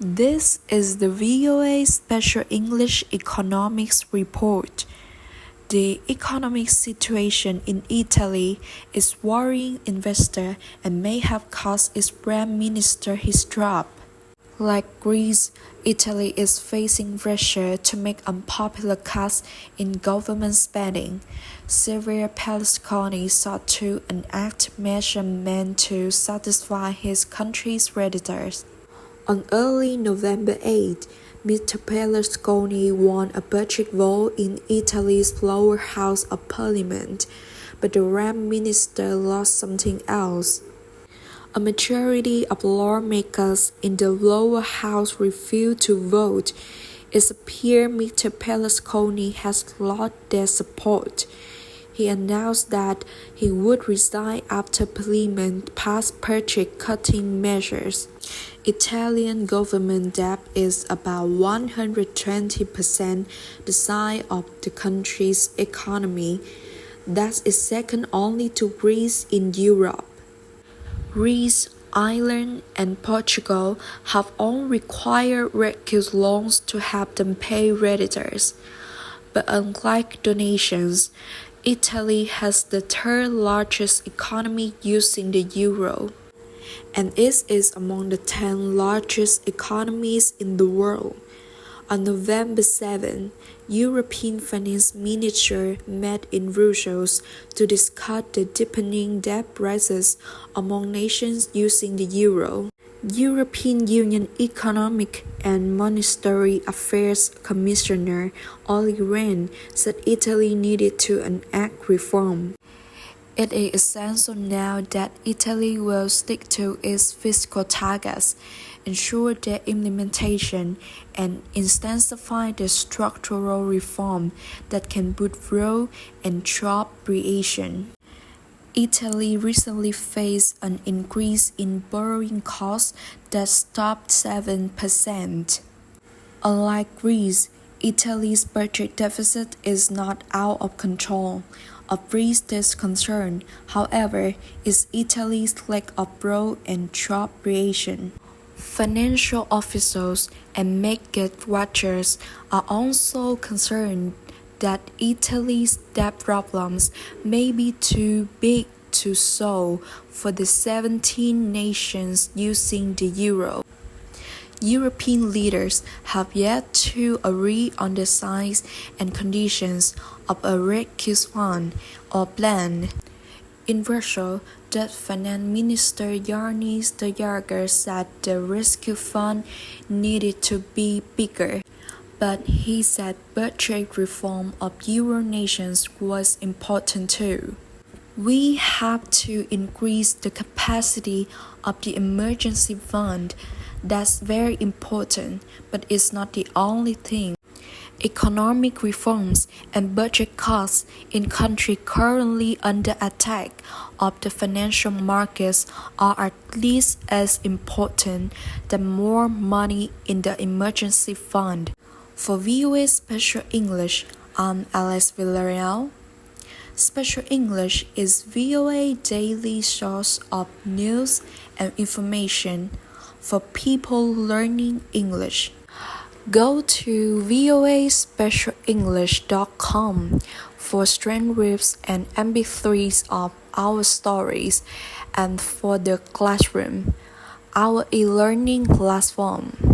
This is the VOA Special English Economics Report. The economic situation in Italy is worrying investors and may have caused its prime minister his drop. Like Greece, Italy is facing pressure to make unpopular cuts in government spending. Several Berlusconi sought to enact measures meant to satisfy his country's creditors. On early November 8, Mr. Berlusconi won a budget vote in Italy's lower house of parliament, but the prime minister lost something else. A majority of lawmakers in the lower house refused to vote. It appears Mr. Berlusconi has lost their support. He announced that he would resign after Parliament passed budget-cutting measures. Italian government debt is about 120% the size of the country's economy. That is second only to Greece in Europe. Greece, Ireland, and Portugal have all required rescue loans to help them pay creditors. But unlike donations, Italy has the third largest economy using the euro, and it is among the 10 largest economies in the world. On November 7, European finance ministers met in Brussels to discuss the deepening debt crisis among nations using the euro. European Union Economic and Monetary Affairs Commissioner Olli Rehn said Italy needed to enact reform. It is essential now that Italy will stick to its fiscal targets, ensure their implementation, and intensify the structural reform that can boost growth and job creation. Italy recently faced an increase in borrowing costs that topped 7%. Unlike Greece, Italy's budget deficit is not out of control. Of Greece's concern, however, is Italy's lack of growth and job creation. Financial officials and market watchers are also concerned that Italy's debt problems may be too big to solve for the 17 nations using the euro. European leaders have yet to agree on the size and conditions of a rescue fund or plan. In Brussels, Dutch Finance Minister Yanis de Jager said the rescue fund needed to be bigger, but he said budget reform of euro nations was important too. We have to increase the capacity of the emergency fund. That's very important, but it's not the only thing. Economic reforms and budget cuts in countries currently under attack of the financial markets are at least as important than more money in the emergency fund. For VOA Special English, I'm Alex Villarreal. Special English is VOA daily source of news and information for people learning English. Go to voaspecialenglish.com for transcripts and MP3s of our stories and for the classroom, our e-learning platform.